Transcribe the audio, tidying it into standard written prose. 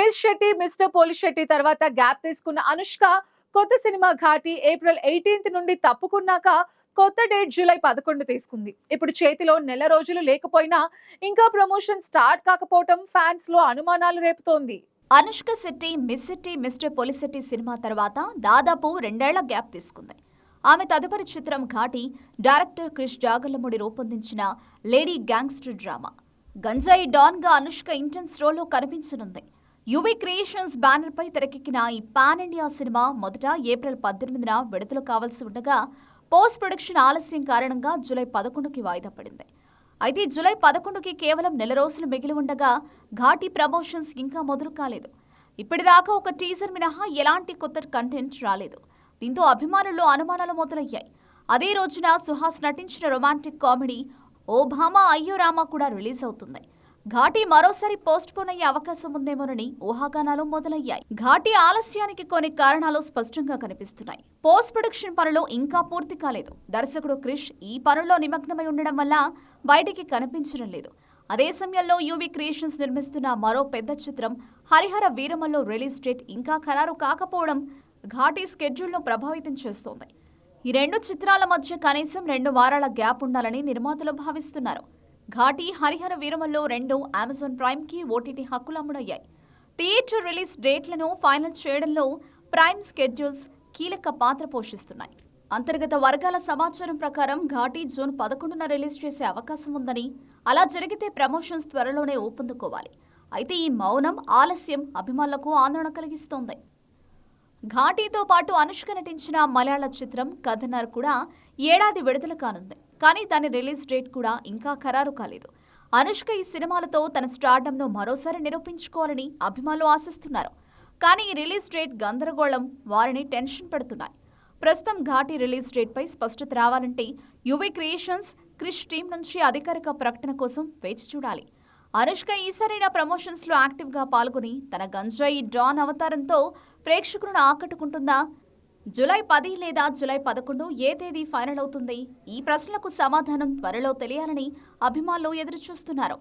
Krish Shetty mister police Shetty తర్వాత gap తీసుకున్న అనుష్క కొత్త సినిమా ఘాటి ఏప్రిల్ 18 నుండి తప్పుకున్నాక కొత్త డేట్ జూలై 11 తీసుకుంది. ఇప్పుడు చేతిలో నెల రోజులు లేకపోయినా ఇంకా ప్రమోషన్ స్టార్ట్ కాకపోవటం ఫ్యాన్స్ లో అనుమానాలు రేపుతోంది. Anushka Shetty miss Shetty mister Polishetty cinema తర్వాత దాదాపు 2 ఏళ్ల గ్యాప్ తీసుకుంది. ఆమె తదుపరి చిత్రం ఘాటి డైరెక్టర్ క్రిష్ జాగర్లమూడి రూపొందించిన లేడీ గ్యాంగ్స్టర్ డ్రామా. గంజాయి డాన్ గా అనుష్క ఇంటెన్స్ రోల్లో కనిపించనుంది. యువి క్రియేషన్స్ బ్యానర్ పై తెరకెక్కిన ఈ పాన్ ఇండియా సినిమా మొదట ఏప్రిల్ 18న విడుదల కావాల్సి ఉండగా పోస్ట్ ప్రొడక్షన్ ఆలస్యం కారణంగా జూలై 11కి వాయిదా పడింది. అయితే జూలై 11కి కేవలం నెల రోజులు మిగిలి ఉండగా ఘాటి ప్రమోషన్స్ ఇంకా మొదలు కాలేదు. ఇప్పటిదాకా ఒక టీజర్ మినహా ఎలాంటి కొత్త కంటెంట్ రాలేదు. దీంతో అభిమానుల్లో అనుమానాలు మొదలయ్యాయి. అదే రోజున సుహాస్ నటించిన రొమాంటిక్ కామెడీ ఓ భామా అయ్యో రామా కూడా రిలీజ్ అవుతుంది. ఘాటి మరోసారి పోస్ట్ పోన్ అయ్యే అవకాశం ఉందేమోనని ఊహాగానాలు మొదలయ్యాయి. ఘాటి ఆలస్యానికి కొన్ని కారణాలు స్పష్టంగా కనిపిస్తున్నాయి. పోస్ట్ ప్రొడక్షన్ పనులు ఇంకా పూర్తి కాలేదు. దర్శకుడు క్రిష్ ఈ పనుల్లో నిమగ్నమై ఉండడం వల్ల బయటికి కనిపించడం లేదు. అదే సమయంలో యువి క్రియేషన్స్ నిర్మిస్తున్న మరో పెద్ద చిత్రం హరిహర వీరమల్లో రిలీజ్ డేట్ ఇంకా ఖరారు కాకపోవడం ఘాటి స్కెడ్యూల్ను ప్రభావితం చేస్తోంది. ఈ 2 చిత్రాల మధ్య కనీసం 2 వారాల గ్యాప్ ఉండాలని నిర్మాతలు భావిస్తున్నారు. ఘాటి హరిహర వీరమల్లో 2 అమెజాన్ ప్రైమ్ కి ఓటీటీ హక్కులు అమ్ముడయ్యాయి. థియేటర్ రిలీజ్ డేట్లను ఫైనల్ చేయడంలో ప్రైమ్ స్కెడ్యూల్స్ కీలక పాత్ర పోషిస్తున్నాయి. అంతర్గత వర్గాల సమాచారం ప్రకారం ఘాటి జూన్ 11న రిలీజ్ చేసే అవకాశం ఉందని, అలా జరిగితే ప్రమోషన్స్ త్వరలోనే ఊపందుకోవాలి. అయితే ఈ మౌనం ఆలస్యం అభిమానులకు ఆందోళన కలిగిస్తోంది. ఘాటీతో పాటు అనుష్క నటించిన మలయాళ చిత్రం కథనర్ కూడా ఏడాది విడుదల కానుంది. కానీ దాని రిలీజ్ డేట్ కూడా ఇంకా ఖరారు కాలేదు. అనుష్క ఈ సినిమాలతో తన స్టార్డమ్ను మరోసారి నిరూపించుకోవాలని అభిమానులు ఆశిస్తున్నారు. కానీ ఈ రిలీజ్ డేట్ గందరగోళం వారిని టెన్షన్ పెడుతున్నాయి. ప్రస్తుతం ఘాటి రిలీజ్ డేట్పై స్పష్టత రావాలంటే యువి క్రియేషన్స్ క్రిష్ టీం నుంచి అధికారిక ప్రకటన కోసం వేచి చూడాలి. అనుష్క ఈసారైన ప్రమోషన్స్ లో యాక్టివ్ గా పాల్గొని తన గంజాయి డాన్ అవతారంతో ప్రేక్షకులను ఆకట్టుకుంటుందా? జూలై 10 లేదా జూలై 11 ఏ తేదీ ఫైనల్ అవుతుంది? ఈ ప్రశ్నలకు సమాధానం త్వరలో తెలియాలని అభిమానులు ఎదురుచూస్తున్నారు.